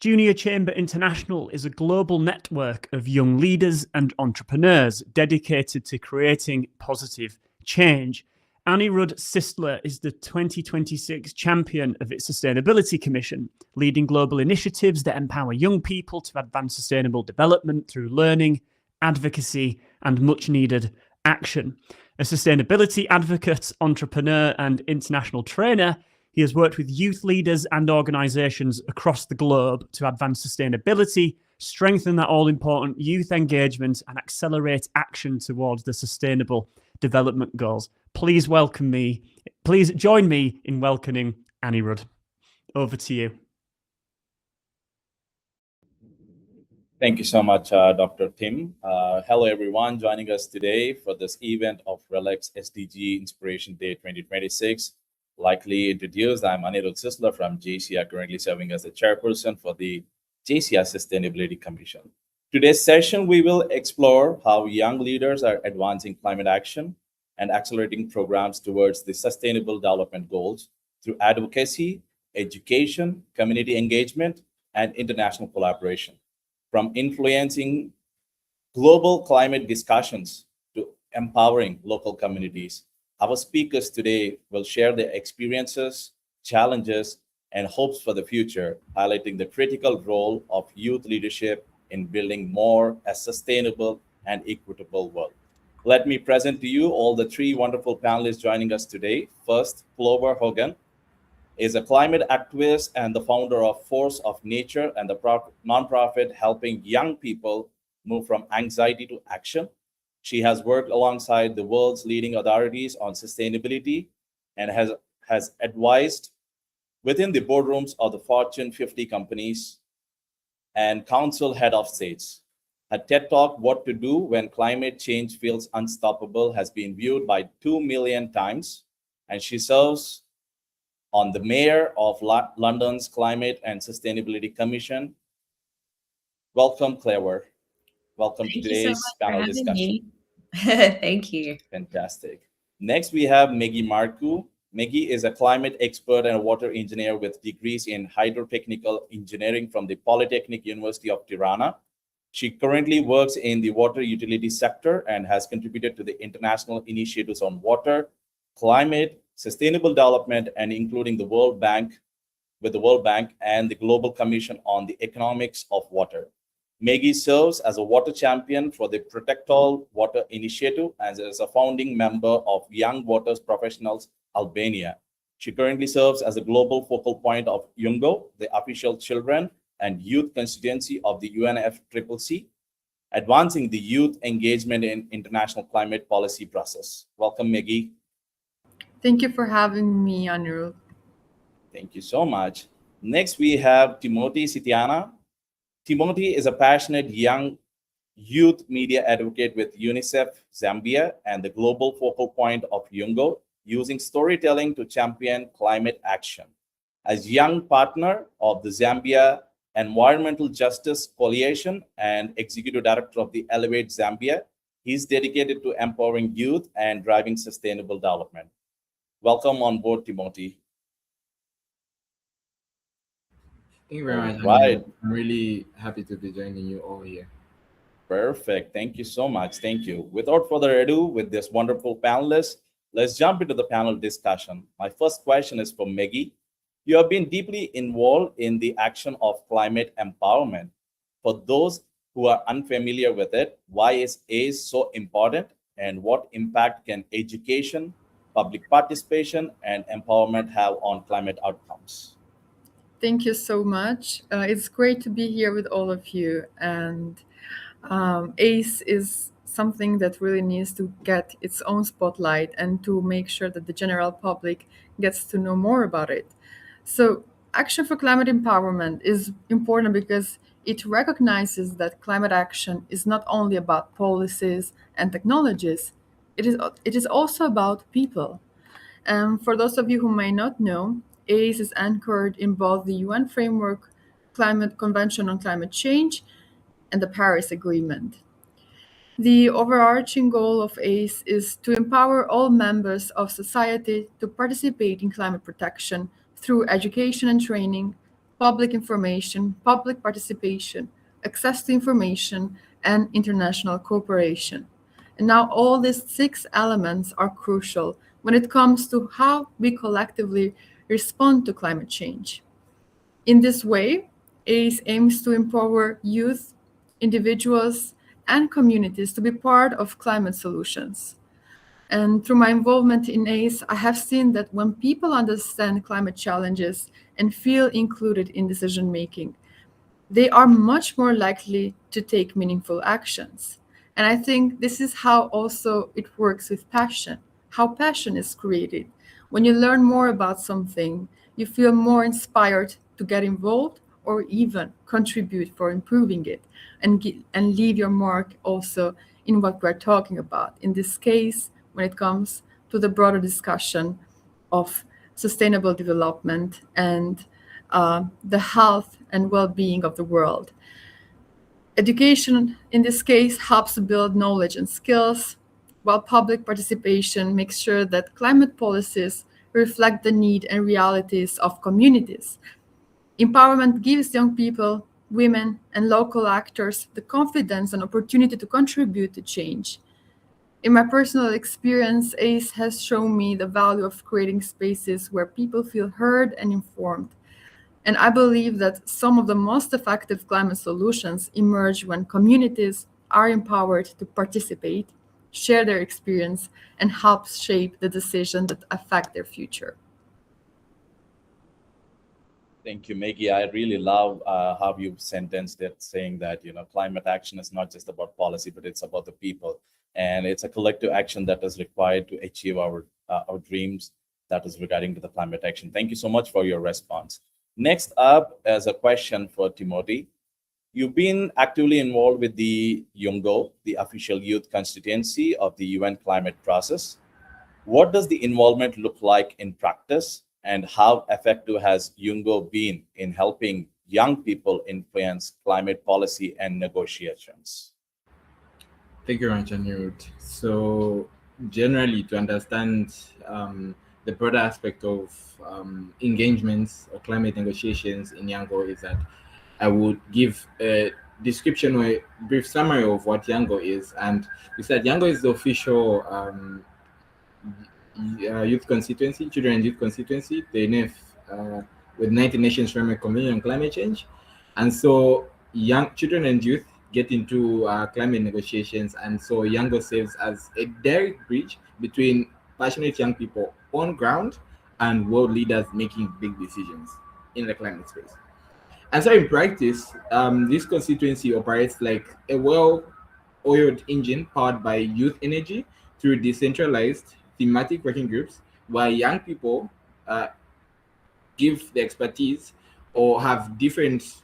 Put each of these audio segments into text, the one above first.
Junior Chamber International is a global network of young leaders and entrepreneurs dedicated to creating positive change. Anirudh Sistla is the 2026 champion of its Sustainability Commission, leading global initiatives that empower young people to advance sustainable development through learning, advocacy, and much-needed action. A sustainability advocate, entrepreneur, and international trainer, he has worked with youth leaders and organisations across the globe to advance sustainability, strengthen that all-important youth engagement, and accelerate action towards the Sustainable Development Goals. Please join me in welcoming Anirudh. Over to you. Thank you so much, Dr. Tim. Hello, everyone joining us today for this event of RELX SDG Inspiration Day 2026. Likely introduced, I'm Anirudh Sistla from JCI, currently serving as the chairperson for the JCI Sustainability Commission. Today's session, we will explore how young leaders are advancing climate action and accelerating programs towards the Sustainable Development Goals through advocacy, education, community engagement, and international collaboration. From influencing global climate discussions to empowering local communities, our speakers today will share their experiences, challenges, and hopes for the future, highlighting the critical role of youth leadership in building more a sustainable and equitable world. Let me present to you all the three wonderful panelists joining us today. First, Clover Hogan is a climate activist and the founder of Force of Nature and the nonprofit helping young people move from anxiety to action. She has worked alongside the world's leading authorities on sustainability and has advised within the boardrooms of the Fortune 50 companies and council head of states. Her TED Talk, What to Do When Climate Change Feels Unstoppable, has been viewed by 2 million times, and she serves on the Mayor of London's Climate and Sustainability Commission. Welcome, Clover. Welcome to today's panel discussion. Thank you. Fantastic. Next, we have Megi Marku. Megi is a climate expert and a water engineer with degrees in hydrotechnical engineering from the Polytechnic University of Tirana. She currently works in the water utility sector and has contributed to the international initiatives on water, climate, sustainable development, and including the World Bank, with the World Bank and the Global Commission on the Economics of Water. Megi serves as a water champion for the Protect All Water Initiative and is a founding member of Young Waters Professionals Albania. She currently serves as a global focal point of YOUNGO, the official children and youth constituency of the UNFCCC, advancing the youth engagement in international climate policy process. Welcome, Megi. Thank you for having me, Anirudh. Thank you so much. Next, we have Sitanya. Timothy is a passionate young youth media advocate with UNICEF Zambia and the global focal point of YOUNGO, using storytelling to champion climate action. As young partner of the Zambia Environmental Justice Coalition and executive director of the Elevate Zambia, he's dedicated to empowering youth and driving sustainable development. Welcome on board, Timothy. Thank you very much. Right. I'm really happy to be joining you all here. Perfect. Thank you so much. Thank you. Without further ado, with this wonderful panelists, let's jump into the panel discussion. My first question is for Megi. You have been deeply involved in the action of climate empowerment. For those who are unfamiliar with it, why is ACE so important, and what impact can education, public participation, and empowerment have on climate outcomes? Thank you so much. It's great to be here with all of you. And ACE is something that really needs to get its own spotlight and to make sure that the general public gets to know more about it. So Action for Climate Empowerment is important because it recognizes that climate action is not only about policies and technologies, it is also about people. For those of you who may not know, ACE is anchored in both the UN Framework Climate Convention on Climate Change and the Paris Agreement. The overarching goal of ACE is to empower all members of society to participate in climate protection through education and training, public information, public participation, access to information, and international cooperation. And now all these 6 elements are crucial when it comes to how we collectively respond to climate change. In this way, ACE aims to empower youth, individuals, and communities to be part of climate solutions. And through my involvement in ACE, I have seen that when people understand climate challenges and feel included in decision making, they are much more likely to take meaningful actions. And I think this is how also it works with passion, how passion is created. When you learn more about something, you feel more inspired to get involved or even contribute for improving it and leave your mark also in what we're talking about. In this case, when it comes to the broader discussion of sustainable development and the health and well-being of the world. Education, in this case, helps build knowledge and skills, while public participation makes sure that climate policies reflect the need and realities of communities. Empowerment gives young people, women, and local actors the confidence and opportunity to contribute to change. In my personal experience, ACE has shown me the value of creating spaces where people feel heard and informed. And I believe that some of the most effective climate solutions emerge when communities are empowered to participate, share their experience, and help shape the decisions that affect their future. Thank you, Megi. I really love how you've sentenced it, saying that climate action is not just about policy, but it's about the people, and it's a collective action that is required to achieve our dreams. That is regarding to the climate action. Thank you so much for your response. Next up, as a question for Timothy, you've been actively involved with the YOUNGO, the official youth constituency of the UN climate process. What does the involvement look like in practice? And how effective has YOUNGO been in helping young people influence climate policy and negotiations? Thank you very much, Anirudh. So generally, to understand the broader aspect of engagements or climate negotiations in YOUNGO is that I would give a description or a brief summary of what YOUNGO is. And we said YOUNGO is the official youth constituency, children and youth constituency, the NF, with 90 Nations Framework Convention on Climate Change. And so young children and youth get into climate negotiations. And so YOUNGO serves as a direct bridge between passionate young people on ground and world leaders making big decisions in the climate space. And so in practice, this constituency operates like a well-oiled engine powered by youth energy through decentralized thematic working groups, where young people give the expertise or have different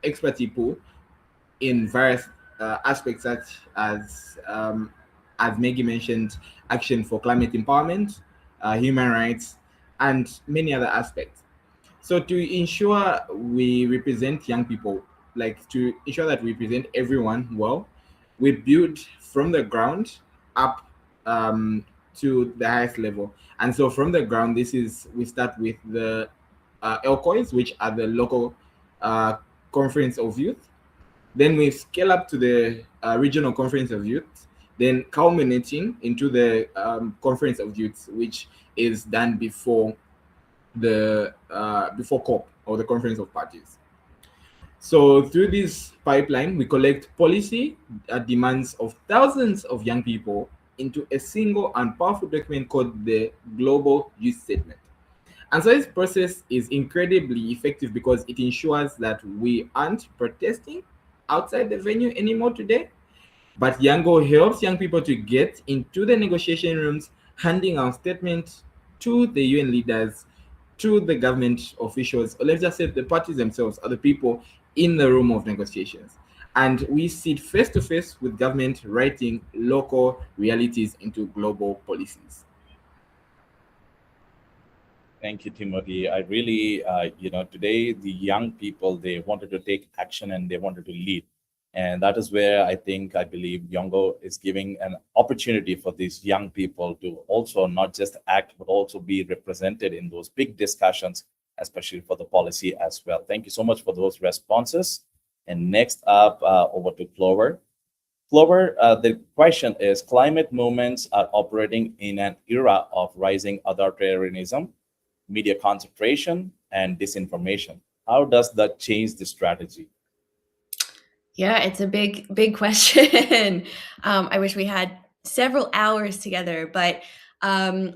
expertise pool in various aspects, such as Megi mentioned, action for climate empowerment, human rights, and many other aspects. So to ensure we represent young people, like to ensure that we represent everyone well, we build from the ground up to the highest level. And so from the ground, we start with the LCOYs, which are the local conference of youth. Then we scale up to the regional conference of youth, then culminating into the conference of youth, which is done before the before COP, or the conference of parties. So through this pipeline, we collect policy demands of thousands of young people into a single and powerful document called the Global Youth Statement. And so this process is incredibly effective because it ensures that we aren't protesting outside the venue anymore today, but YOUNGO helps young people to get into the negotiation rooms, handing out statements to the UN leaders, to the government officials, or let's just say the parties themselves are the people in the room of negotiations. And we sit face to face with government writing local realities into global policies. Thank you, Timothy. I really, today the young people, they wanted to take action and they wanted to lead. And that is where I believe YOUNGO is giving an opportunity for these young people to also not just act, but also be represented in those big discussions especially for the policy as well. Thank you so much for those responses. And next up, over to Clover. Clover, the question is, climate movements are operating in an era of rising authoritarianism, media concentration, and disinformation. How does that change the strategy? Yeah, it's a big question. I wish we had several hours together, but I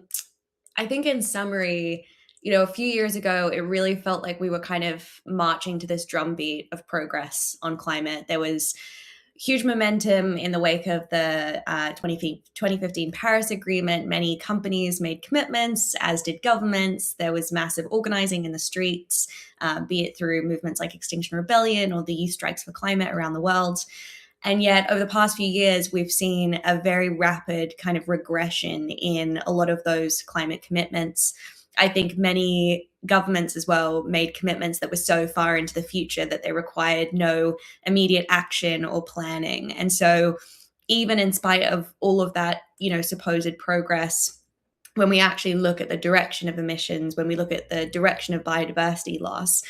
think in summary, a few years ago, it really felt like we were kind of marching to this drumbeat of progress on climate. There was huge momentum in the wake of the 2015 Paris Agreement. Many companies made commitments, as did governments. There was massive organizing in the streets, be it through movements like Extinction Rebellion or the Youth Strikes for Climate around the world. And yet, over the past few years, we've seen a very rapid kind of regression in a lot of those climate commitments. I think many governments as well made commitments that were so far into the future that they required no immediate action or planning. And so even in spite of all of that, supposed progress, when we actually look at the direction of emissions, when we look at the direction of biodiversity loss,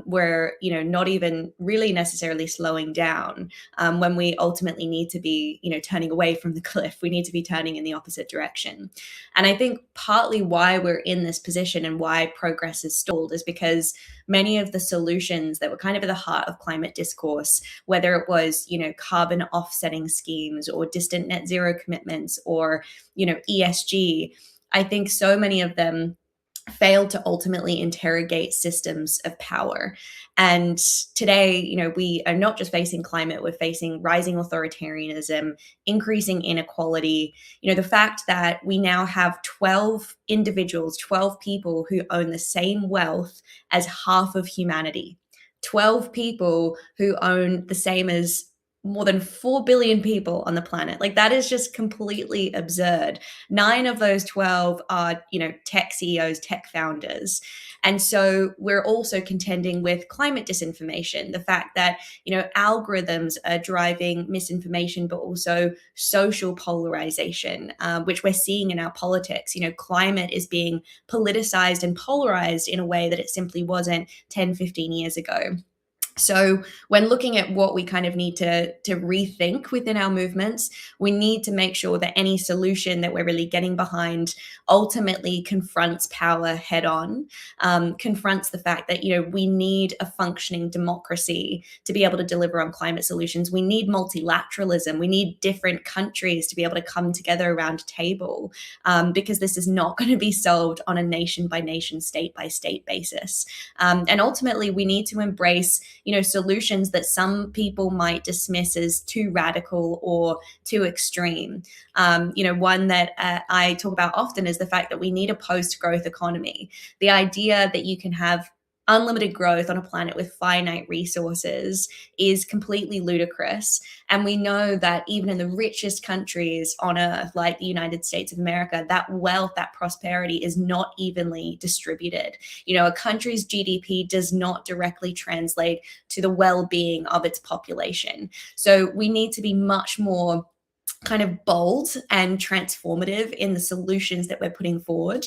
we're not even really necessarily slowing down. When we ultimately need to be turning away from the cliff, we need to be turning in the opposite direction. And I think partly why we're in this position and why progress is stalled is because many of the solutions that were kind of at the heart of climate discourse, whether it was carbon offsetting schemes or distant net zero commitments or ESG, I think so many of them failed to ultimately interrogate systems of power. And today, we are not just facing climate, we're facing rising authoritarianism, increasing inequality. The fact that we now have 12 individuals, 12 people who own the same wealth as half of humanity, 12 people who own the same as more than 4 billion people on the planet. Like, that is just completely absurd. 9 of those 12 are, tech CEOs, tech founders. And so we're also contending with climate disinformation, the fact that, algorithms are driving misinformation, but also social polarization, which we're seeing in our politics. Climate is being politicized and polarized in a way that it simply wasn't 10, 15 years ago. So when looking at what we kind of need to rethink within our movements, we need to make sure that any solution that we're really getting behind ultimately confronts power head on, confronts the fact that, we need a functioning democracy to be able to deliver on climate solutions. We need multilateralism. We need different countries to be able to come together around a table, because this is not going to be solved on a nation by nation, state by state basis. And ultimately, we need to embrace solutions that some people might dismiss as too radical or too extreme. One that I talk about often is the fact that we need a post-growth economy. The idea that you can have unlimited growth on a planet with finite resources is completely ludicrous. And we know that even in the richest countries on earth, like the United States of America, that wealth, that prosperity is not evenly distributed. A country's GDP does not directly translate to the well-being of its population. So we need to be much more kind of bold and transformative in the solutions that we're putting forward,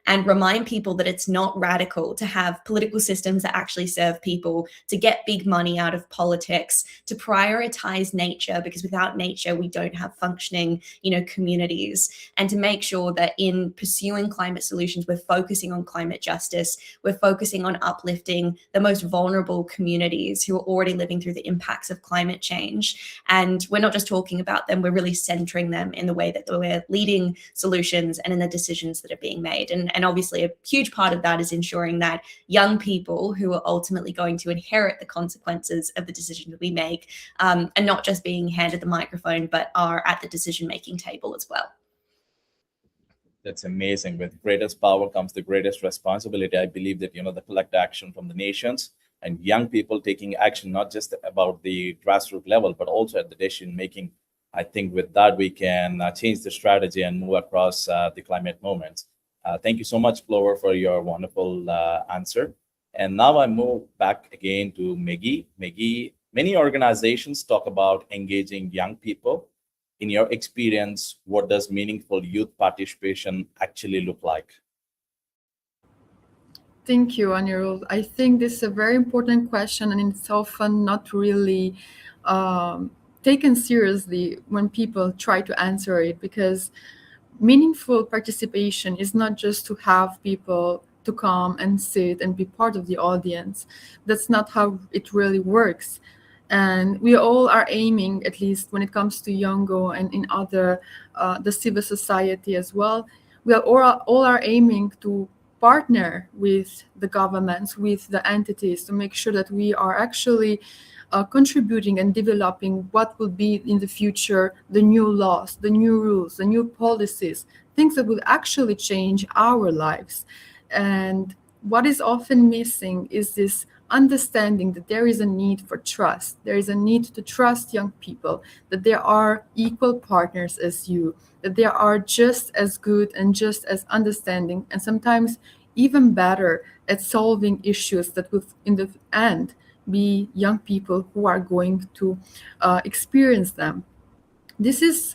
and remind people that it's not radical to have political systems that actually serve people, to get big money out of politics, to prioritize nature, because without nature, we don't have functioning, communities, and to make sure that in pursuing climate solutions, we're focusing on climate justice, we're focusing on uplifting the most vulnerable communities who are already living through the impacts of climate change. And we're not just talking about them, we're really centering them in the way that we're leading solutions and in the decisions that are being made. And obviously a huge part of that is ensuring that young people who are ultimately going to inherit the consequences of the decisions we make are not just being handed the microphone, but are at the decision-making table as well. That's amazing. With greatest power comes the greatest responsibility. I believe that, the collective action from the nations and young people taking action, not just about the grassroots level, but also at the decision-making. I think with that, we can change the strategy and move across the climate movements. Thank you so much, Clover, for your wonderful answer. And now I move back again to Megi. Megi, many organizations talk about engaging young people. In your experience, what does meaningful youth participation actually look like? Thank you, Anirudh. I think this is a very important question, and it's often not really taken seriously when people try to answer it, because meaningful participation is not just to have people to come and sit and be part of the audience. That's not how it really works. And we all are aiming, at least when it comes to YOUNGO and in other, the civil society as well, we are all are aiming to partner with the governments, with the entities, to make sure that we are actually contributing and developing what will be in the future the new laws, the new rules, the new policies, things that will actually change our lives. And what is often missing is this understanding that there is a need for trust. There is a need to trust young people, that there are equal partners as you, that they are just as good and just as understanding, and sometimes even better at solving issues that will, in the end, be young people who are going to experience them. This is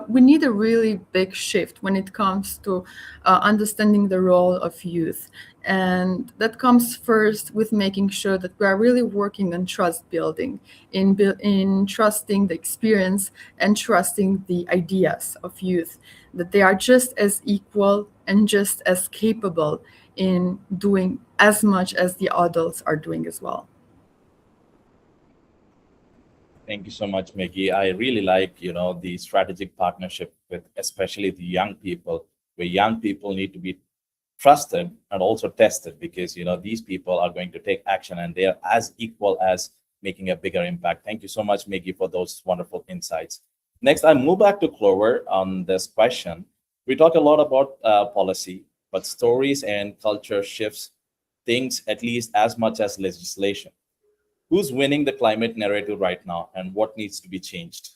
we need a really big shift when it comes to understanding the role of youth. And that comes first with making sure that we are really working on trust building, in trusting the experience and trusting the ideas of youth, that they are just as equal and just as capable in doing as much as the adults are doing as well. Thank you so much, Megi. I really like, the strategic partnership with especially the young people, where young people need to be trusted and also tested, because, these people are going to take action and they are as equal as making a bigger impact. Thank you so much, Megi, for those wonderful insights. Next, I'll move back to Clover on this question. We talk a lot about policy, but stories and culture shifts things at least as much as legislation. Who's winning the climate narrative right now, and what needs to be changed?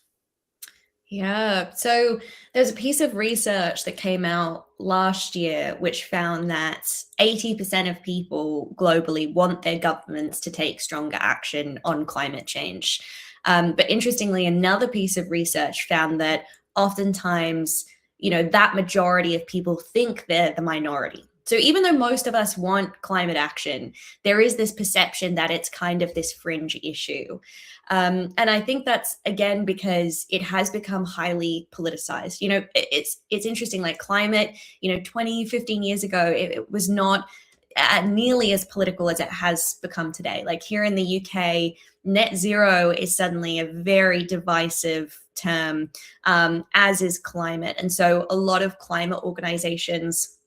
Yeah, so there's a piece of research that came out last year which found that 80% of people globally want their governments to take stronger action on climate change. But interestingly, another piece of research found that oftentimes, that majority of people think they're the minority. So even though most of us want climate action, there is this perception that it's kind of this fringe issue. And I think that's, again, because it has become highly politicized. It's interesting, like climate, 20, 15 years ago, it was not nearly as political as it has become today. Like here in the UK, net zero is suddenly a very divisive term, as is climate. And so a lot of climate organizations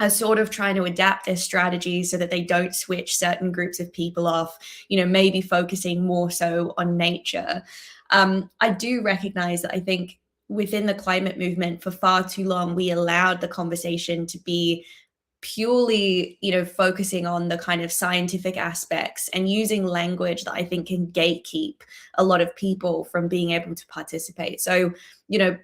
are sort of trying to adapt their strategies so that they don't switch certain groups of people off, maybe focusing more so on nature. I do recognize that I think within the climate movement for far too long, we allowed the conversation to be purely, focusing on the kind of scientific aspects and using language that I think can gatekeep a lot of people from being able to participate. So,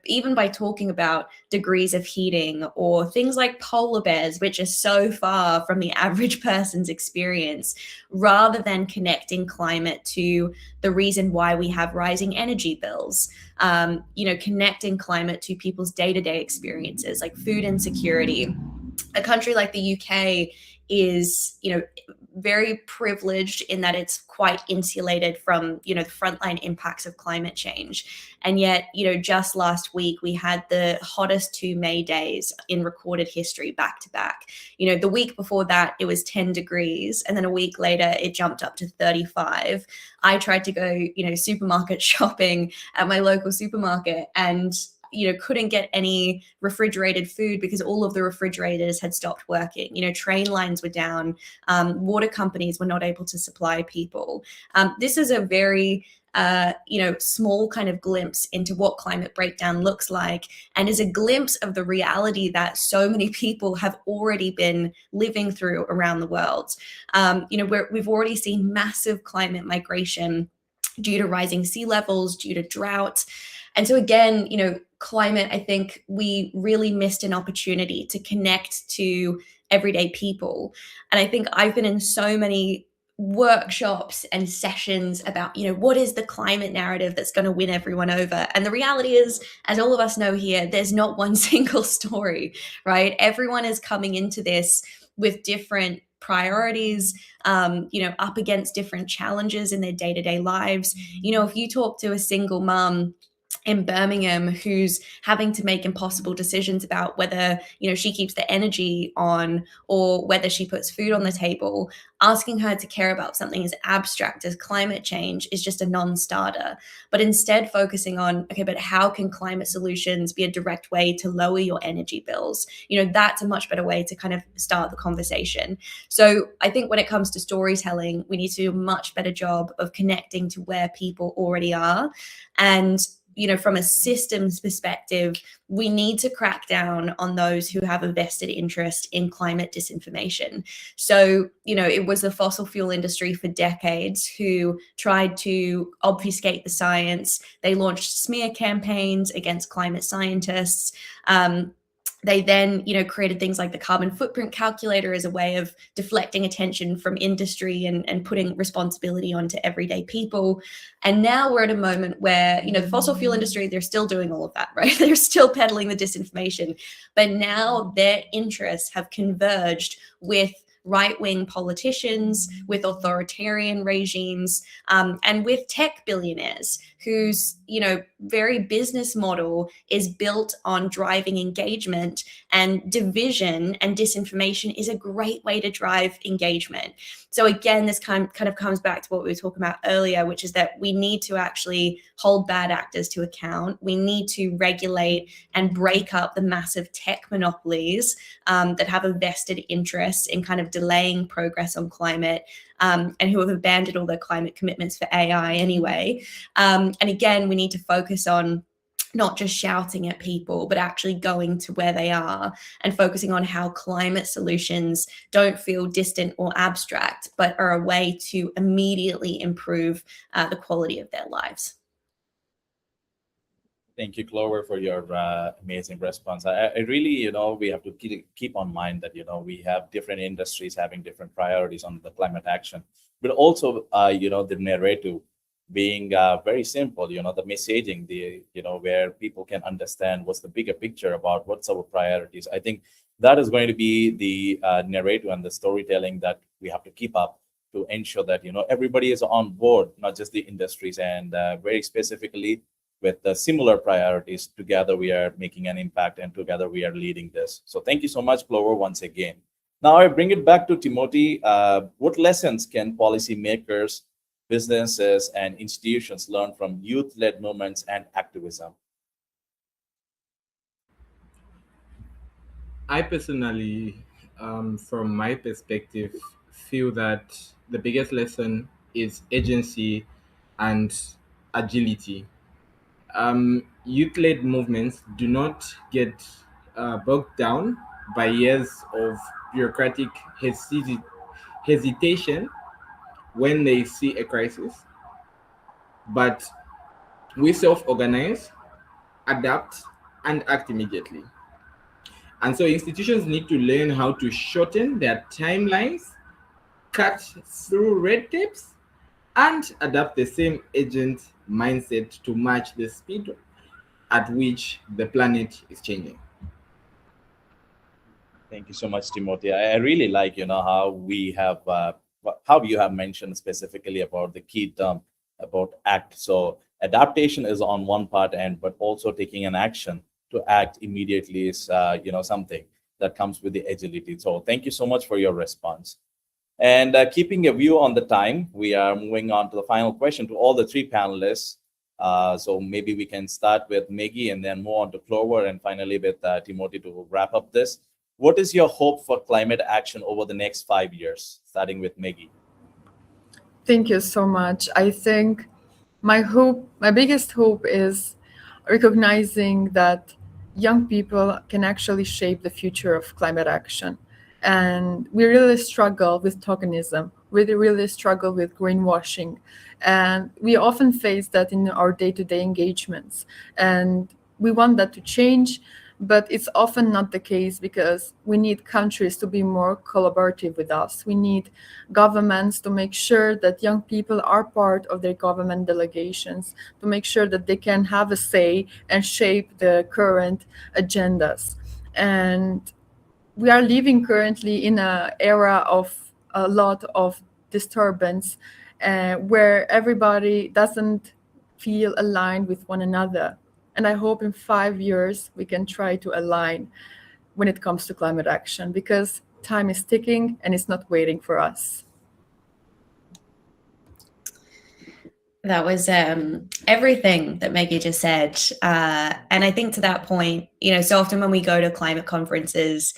even by talking about degrees of heating or things like polar bears, which are so far from the average person's experience, rather than connecting climate to the reason why we have rising energy bills, connecting climate to people's day-to-day experiences like food insecurity. A country like the UK is, very privileged in that it's quite insulated from, the frontline impacts of climate change. And yet, just last week, we had the hottest 2 May days in recorded history back to back. The week before that, it was 10 degrees. And then a week later, it jumped up to 35. I tried to go, supermarket shopping at my local supermarket and couldn't get any refrigerated food because all of the refrigerators had stopped working. Train lines were down. Water companies were not able to supply people. This is a very, small kind of glimpse into what climate breakdown looks like, and is a glimpse of the reality that so many people have already been living through around the world. We've already seen massive climate migration due to rising sea levels, due to drought. And so again, climate, I think we really missed an opportunity to connect to everyday people. And I think I've been in so many workshops and sessions about, what is the climate narrative that's going to win everyone over? And the reality is, as all of us know here, there's not one single story, right? Everyone is coming into this with different priorities, up against different challenges in their day-to-day lives. If you talk to a single mom in Birmingham who's having to make impossible decisions about whether, she keeps the energy on or whether she puts food on the table, asking her to care about something as abstract as climate change is just a non-starter. But instead focusing on, okay, but how can climate solutions be a direct way to lower your energy bills? That's a much better way to kind of start the conversation. So I think when it comes to storytelling, we need to do a much better job of connecting to where people already are. And from a systems perspective, we need to crack down on those who have a vested interest in climate disinformation. So, it was the fossil fuel industry for decades who tried to obfuscate the science. They launched smear campaigns against climate scientists. They then, created things like the carbon footprint calculator as a way of deflecting attention from industry and putting responsibility onto everyday people. And now we're at a moment where, the fossil fuel industry, they're still doing all of that, right? They're still peddling the disinformation. But now their interests have converged with right-wing politicians, with authoritarian regimes, and with tech billionaires whose, very business model is built on driving engagement, and division and disinformation is a great way to drive engagement. So again, this kind of comes back to what we were talking about earlier, which is that we need to actually hold bad actors to account. We need to regulate and break up the massive tech monopolies that have a vested interest in kind of delaying progress on climate, and who have abandoned all their climate commitments for AI anyway. And again, we need to focus on not just shouting at people, but actually going to where they are and focusing on how climate solutions don't feel distant or abstract, but are a way to immediately improve the quality of their lives. Thank you, Clover, for your amazing response. I really, we have to keep on mind that, we have different industries having different priorities on the climate action, but also, the narrative being very simple, the messaging, where people can understand what's the bigger picture about what's our priorities. I think that is going to be the narrative and the storytelling that we have to keep up to ensure that, everybody is on board, not just the industries, and very specifically with the similar priorities. Together we are making an impact, and together we are leading this. So thank you so much, Clover, once again. Now I bring it back to Timothy. What lessons can policymakers, businesses, and institutions learn from youth-led movements and activism? I personally, from my perspective, feel that the biggest lesson is agency and agility. Youth-led movements do not get bogged down by years of bureaucratic hesitation when they see a crisis, but we self-organize, adapt, and act immediately. And so institutions need to learn how to shorten their timelines, cut through red tapes, and adapt the same agent mindset to match the speed at which the planet is changing. Thank you so much, Timothy. I really like, how we have, how you have mentioned specifically about the key term about act. So adaptation is on one part end, but also taking an action to act immediately is, something that comes with the agility. So thank you so much for your response. And keeping a view on the time, we are moving on to the final question to all the three panelists. So maybe we can start with Megi and then move on to Clover, and finally with Timothy to wrap up this. What is your hope for climate action over the next 5 years, starting with Megi? Thank you so much. I think my biggest hope is recognizing that young people can actually shape the future of climate action. And we really struggle with tokenism. We really struggle with greenwashing. And we often face that in our day-to-day engagements. And we want that to change, but it's often not the case because we need countries to be more collaborative with us. We need governments to make sure that young people are part of their government delegations, to make sure that they can have a say and shape the current agendas. And we are living currently in an era of a lot of disturbance where everybody doesn't feel aligned with one another. And I hope in 5 years we can try to align when it comes to climate action, because time is ticking and it's not waiting for us. That was everything that Megi just said. And I think to that point, so often when we go to climate conferences,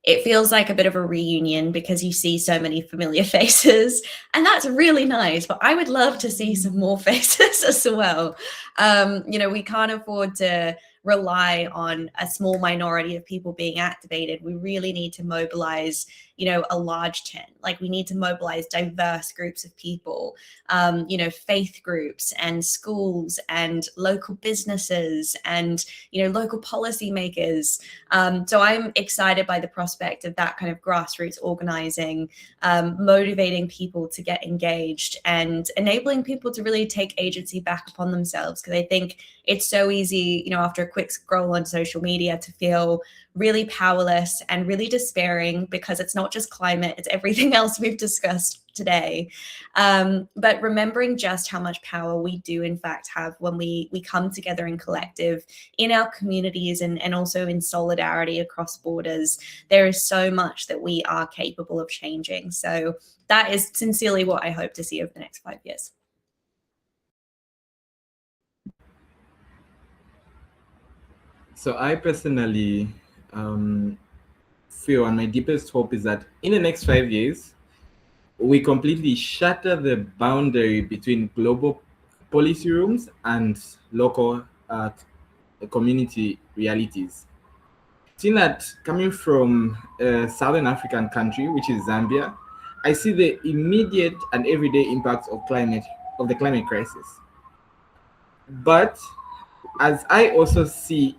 it feels like a bit of a reunion because you see so many familiar faces, and that's really nice. But I would love to see some more faces as well. We can't afford to rely on a small minority of people being activated. We really need to mobilize, a large tent. Like, we need to mobilize diverse groups of people, faith groups and schools and local businesses and, local policymakers. So I'm excited by the prospect of that kind of grassroots organizing, motivating people to get engaged and enabling people to really take agency back upon themselves. Because I think it's so easy, after a quick scroll on social media, to feel really powerless and really despairing, because it's not just climate, it's everything else we've discussed today. But remembering just how much power we do in fact have when we come together in collective in our communities and also in solidarity across borders. There is so much that we are capable of changing. So that is sincerely what I hope to see over the next 5 years. So I personally feel, and my deepest hope is that in the next 5 years, we completely shatter the boundary between global policy rooms and local community realities. Seeing that coming from a Southern African country, which is Zambia, I see the immediate and everyday impacts of the climate crisis. But as I also see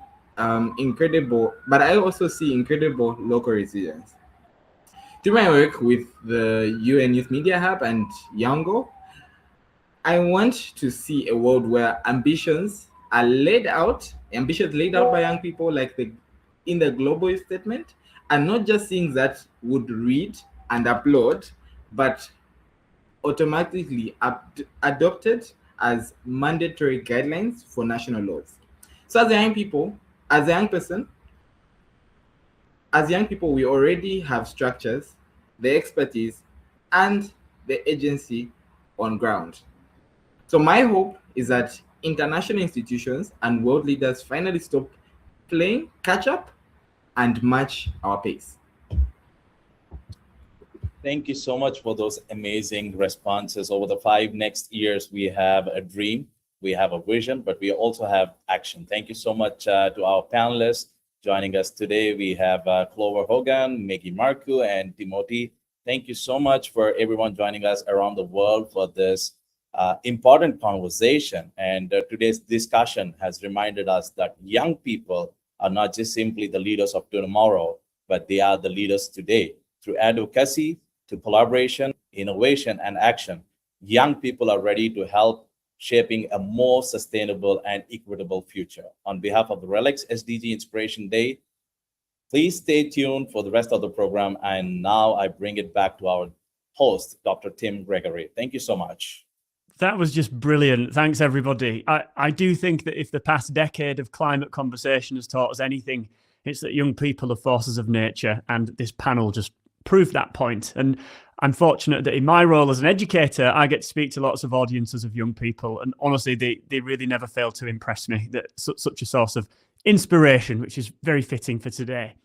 incredible local resilience. Through my work with the UN Youth Media Hub and YOUNGO, I want to see a world where ambitions laid out by young people, like in the global statement, and not just things that would read and upload, but automatically adopted as mandatory guidelines for national laws. So as young people, we already have structures, the expertise, and the agency on ground. So my hope is that international institutions and world leaders finally stop playing catch up and match our pace. Thank you so much for those amazing responses. Over the 5 next years, we have a dream, we have a vision, but we also have action. Thank you so much to our panelists joining us today. We have Clover Hogan, Megi Marku, and Timothy. Thank you so much for everyone joining us around the world for this important conversation. And today's discussion has reminded us that young people are not just simply the leaders of tomorrow, but they are the leaders today. Through advocacy, to collaboration, innovation, and action, young people are ready to help shaping a more sustainable and equitable future. On behalf of the RELX SDG Inspiration Day, please stay tuned for the rest of the program. And now I bring it back to our host, Dr. Tim Gregory. Thank you so much. That was just brilliant. Thanks, everybody. I do think that if the past decade of climate conversation has taught us anything, it's that young people are forces of nature, and this panel just proved that point. And I'm fortunate that in my role as an educator, I get to speak to lots of audiences of young people, and honestly, they really never fail to impress me. That such a source of inspiration, which is very fitting for today.